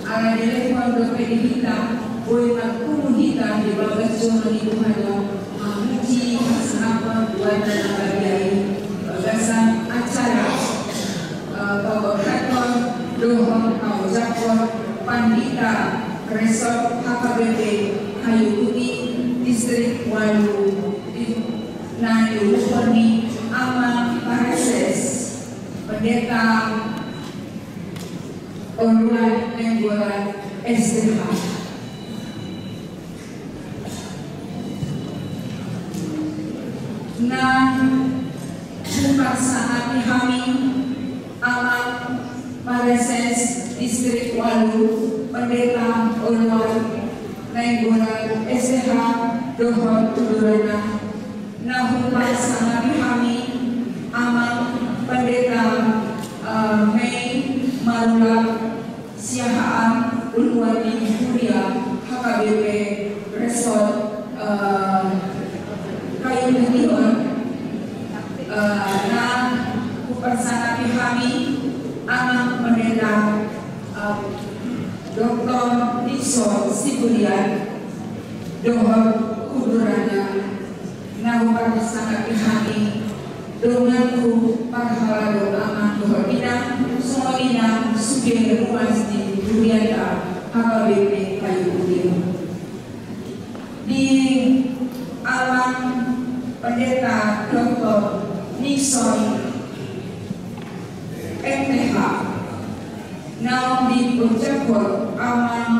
ala telepon berpedi hitam boleh makhluk hitam di bawah zona lingkungan menguji apa buat dan abadiai bagasan acara bahwa kantor dohon atau zakon pandita resort HKBP Kayu Putih distrik Walu Nayu Perni Ama Pareses Pendeta Oluan Nenggolan SDH. Nah, bukan saat kami Ama Pareses distrik Walu Pendeta Oluan Nenggolan SDH Dohon Tudurana. Nah, bukan saat kami Ama Pendeta Mei Marula Siahaan Ulwani Kuria HKBP Resort Kayu Putih nah bersama kami anak pendeta Dr. Nixon Siburian Dohon Kudurana nah bersama kami Donganku Parhalado Aman Dohon Bidang Soalina Suge Ruas di Duriata HKBP Kayu Putih di alam pendeta Dr. Nixon MTH now di Purcakor aman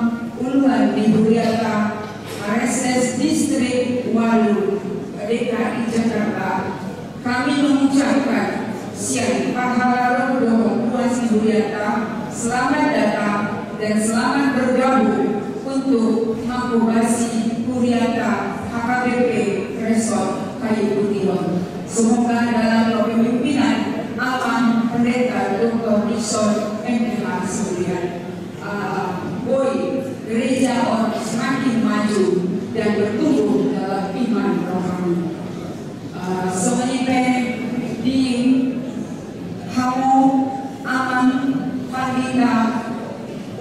Uluan di Duriata Pareses distrik Walu DKI Jakarta kami mengucapkan siang pahala Dohon Ruas di Duriata selamat datang dan selamat bergabung untuk makubasi Duriata HKBP Resort Kayu Putih. Semoga dalam kepemimpinan aman pendeta Dr. Nixon MTH Siburian boy gereja on semakin maju dan bertumbuh dalam iman rohani. Semuanya di Hamu aman pandita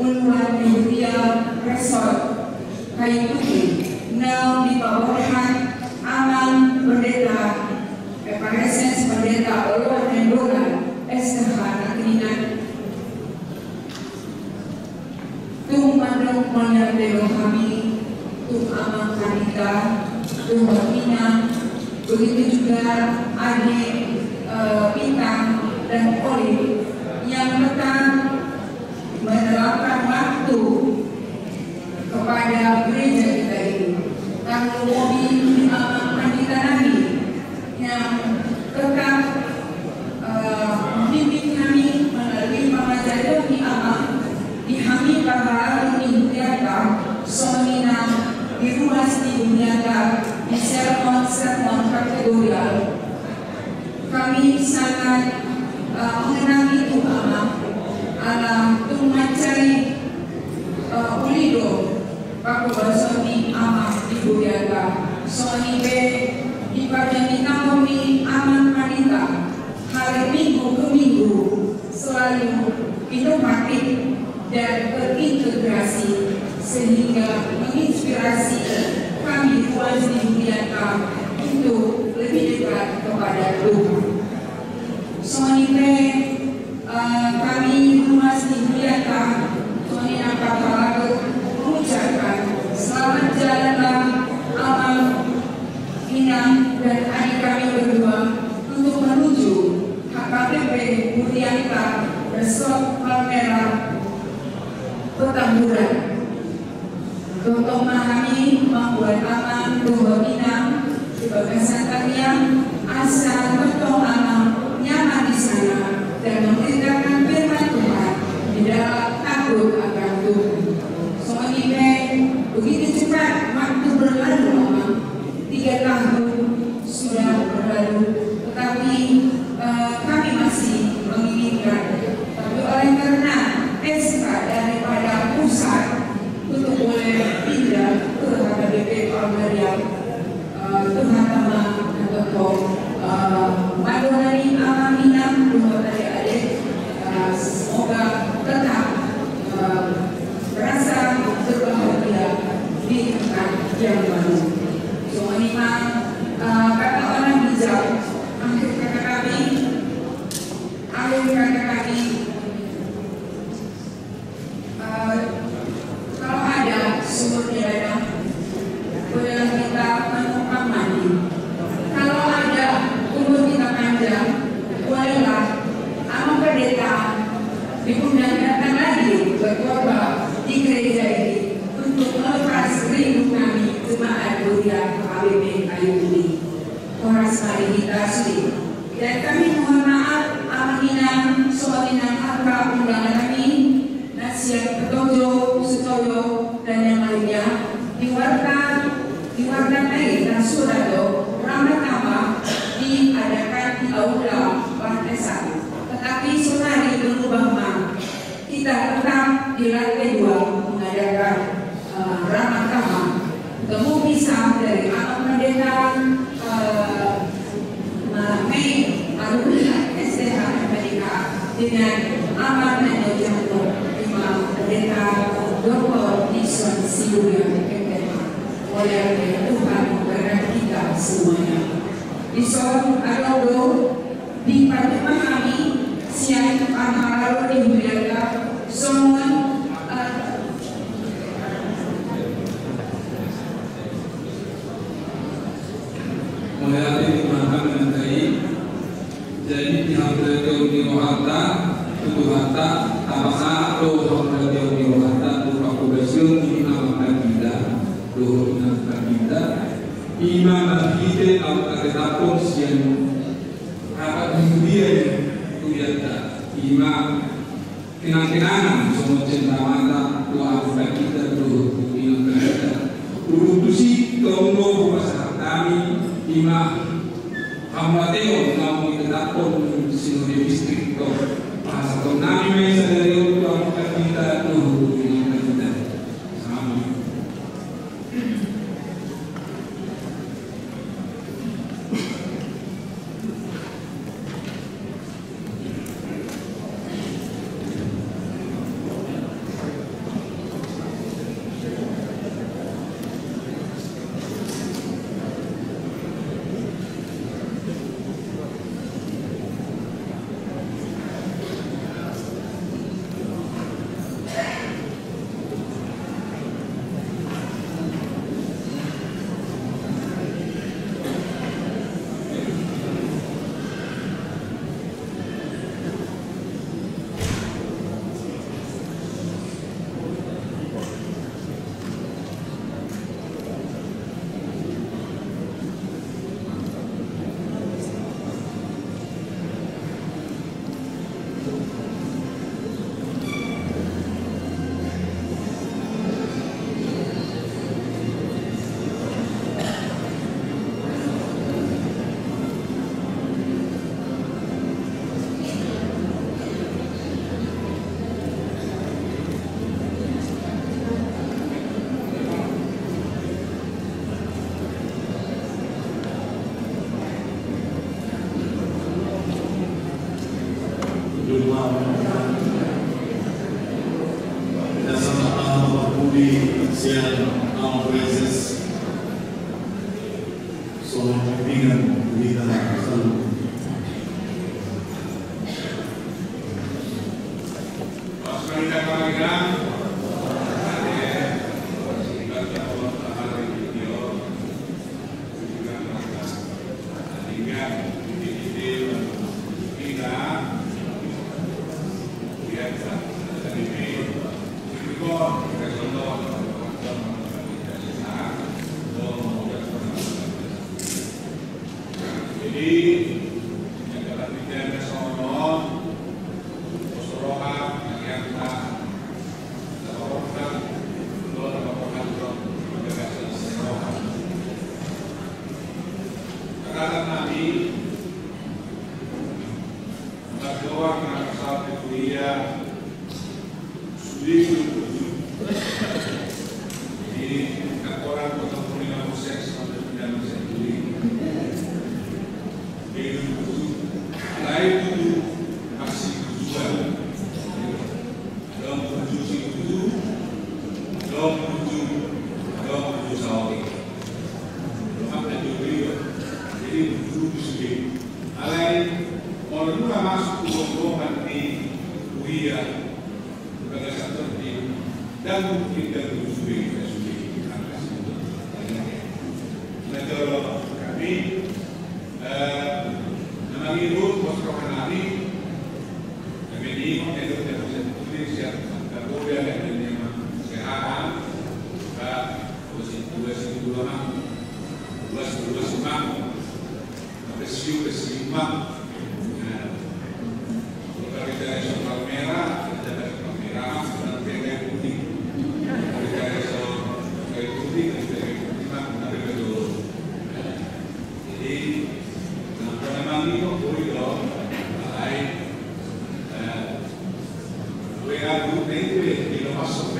Uluan Media Resort Kayu Putih now di bawahan aman pendeta Pareses pendeta Uluan Nenggolan SDH Nakrinan tung mandang menyertai kami tung aman pandita tung Pinang begitu juga adik Bintang dan Oli yang tetap menerapkan waktu kepada gereja kita ini. Kami mobil pandita Nabi yang tetap membimbing kami melalui pengajaran di amal di Hami Pahala di Duriata Somina di Ruas di Duriata di sermon kategorial. Kami sangat mengenang itu alam tumacai ulido paku basoni ama di Duriata soni be di pagi kami aman panita hari minggu ke minggu selalu inovatif dan berintegrasi sehingga menginspirasi kami Ruas di Duriata untuk lebih dekat kepada Tuhan. Soalnya kami Ruas di Duriata soalnya Pahala mengucapkan selamat jalanlah amal Inang dan adik kami berdua untuk menuju HKBP Duriata Resort Palmera Petamburan. Untuk memahami membuat aman Dohon Pinang sebagai santanian asal betul aman nyaman di sana dan memberitakan firman Tuhan di dalam takut akan Tuhan. Soalnya begitu cepat waktu berlalu aman 3 tahun sudah berlalu, tetapi kami masih menginginkan. Tapi oleh karena SK daripada pusat untuk boleh pindah ke HKBP Palmera Tuhan teman atau Madonani Aminam Tuhan adik-adik semoga tetap berkorban di gereja ini untuk melepas rindu kami jemaat Kuliah HKBP Kayu Putih. Horas mari kita sudi. Dan kami mohon maaf aminang soalinang angka undangan kami nasihat petojo, sutoyo dan yang lainnya diwarnai dan surado pertama diadakan di aula lantai 1. Tetapi sehari berubah makna. Kita tetap di lantai 2 mengadakan ramah tamah temu pisah dari anak pendeta Mei Aruna SDH Amerika dengan amat manajemen Imam Pendeta Dr. Dixon Siluya oleh Tuhan memberkati kita semuanya. Dixon Adodo di Pademan kami siang antara di Wilayah semua menghadapi dimakan mengenai jadi pihak dari Wihata tubuh harta tabasa doh dari Wihata tubuh kubasiun di amat kita doh amat kita imam kita amat kita pun siang apa dia kuyata imam kenang-kenangan semua cinta mata doa kita doh imam kita urutusi tonggo masyarakat kami Imam Amateo namun kita pun sinode distrik to pastor nami may sadari untuk kita tuh kita sama. Kemudian simak, resiu simak. Kalau kita soal merah, ada soal merah, dan kayu putih. Kalau kita soal kayu putih, kayu putih ada kedua. Jadi, apa namanya itu boleh dong, lain. WA grup itu tidak masuk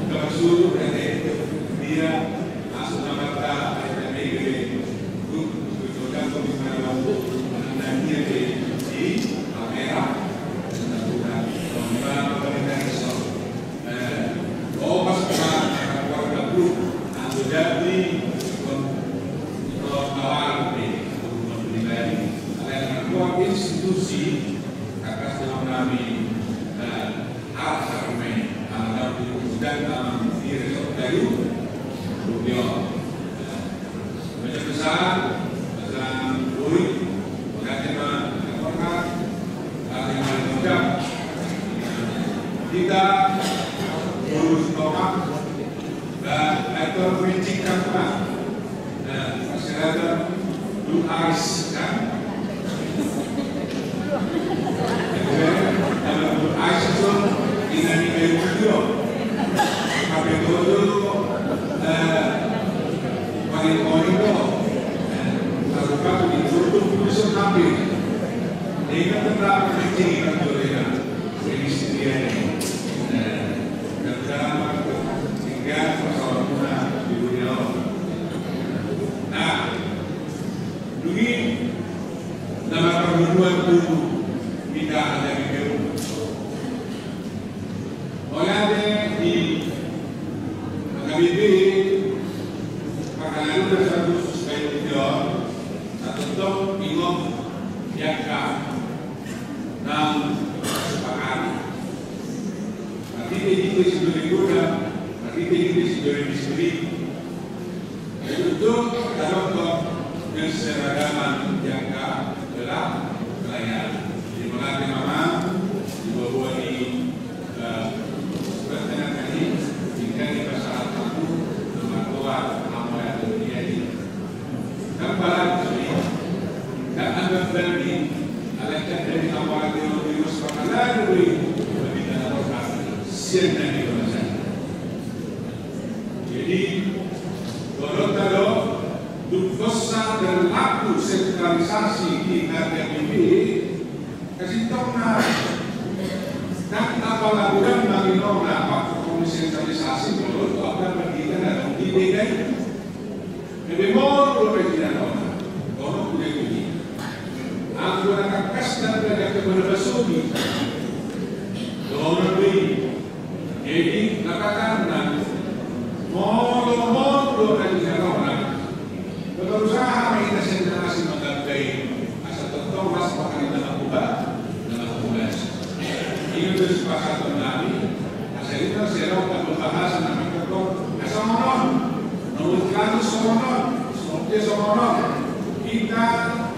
Buka suruh dia masuk nama grup kemudian pemimpin dan dia di kamera dan pas keluarga grup atau jadi institusi atas nama kami Al-Haramain dan dalam diri Kayu Rubio banyak besar dalam Buri bagaimana juga kita urus tomak dan ekor mencikkan dan masyarakat Blue Eyes kan ini kayu video, tapi dulu paling itu terbuka ditutup bisa hampir. Ini tetap kecil kan ini sendiri. Dan dalam hingga persoalan guna di dunia. Nah, dulu nama perburuan dulu kita ada di Peru. Oleh di KBP makanan itu satu sebagai video atau ingok jaka dan sepakat. Nanti itu sudah digunakan, nanti itu sudah disebut. Itu kalau keseragaman jaka adalah pelayan. Di mana mama di bawah ini hingga di pasal 1 nomor 2 nama yang terjadi. Gambaran ini dan anda berani alihkan dari awal teori sepakalan lebih dalam siang dan di masa. Jadi kalau dosa dan laku sentralisasi di KTP kasih tahu dan apa lakukan bagi norma waktu sentralisasi menurut apa bagian dalam di DKI lebih mau bagian norma kalau punya ini aku akan kasih dan kepada Basudi kalau lebih jadi katakan mau bagian norma berusaha kita sentralisasi mengganti asal tertentu mas pakai dalam ubah ini bersepakatan kembali. Asal itu saya akan membahas tentang ketok asamonon, menurut kami asamonon, seperti asamonon kita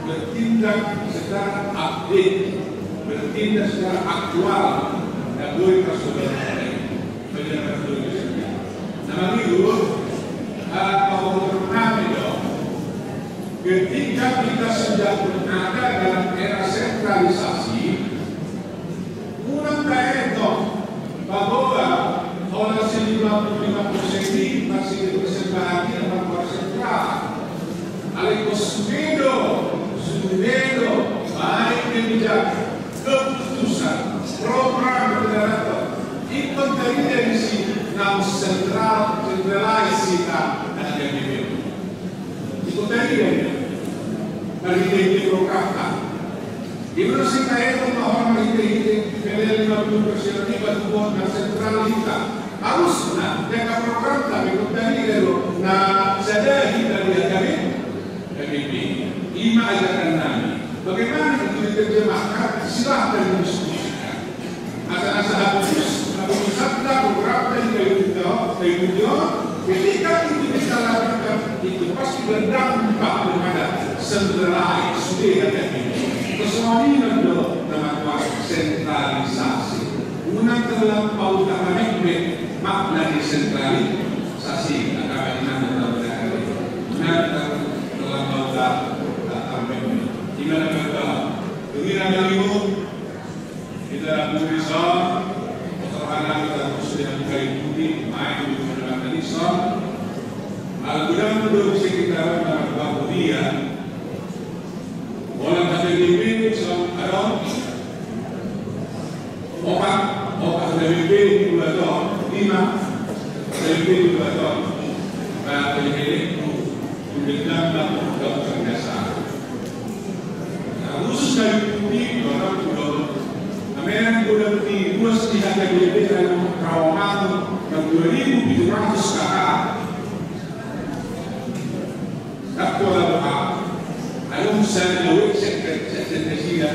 bertindak secara update, bertindak secara aktual dan boleh tersudah berjalan terus. Nama itu bahwa kami dong. Ketika kita sudah berada dalam era sentralisasi. Unang daerah bahwa oleh 55% ini masih dipersembahkan dalam sentral. Alekos Sumedo, baik kebijakan, keputusan, program federator, itu dari sini nam sentralisasi kita dan DPP. Itu dari program. Indonesia itu bahwa ini PL 50% dibuat dengan sentralita harusnya jangka program kami dari itu nah saya dari KBP lima ajaran kami bagaimana itu diterjemahkan silahkan diskusikan asal-asal habis sabda program dari video ketika itu kita lakukan itu pasti berdampak kepada sentralisasi sudah KBP. Kesualian do nama kuasa sentralisasi. Unang terlampau tak makna desentralisasi antara negara dalam bahasa Armenia. Di mana kata dengan kalimu kita bisa terhadap kita muslim kayu putih main di mana Indonesia. Al-Quran itu sekitar bahwa dia orang KBP ada opat KBP juga ada 5 KBP juga ada nah KBP itu diberikan dalam kerjasama. Nah khusus kayu putih orang juga Amerika sudah di luas di KBP dalam Rawamangun dan 2.700 kakak. Takwa doa, alam sana lewat sektor sektor sila,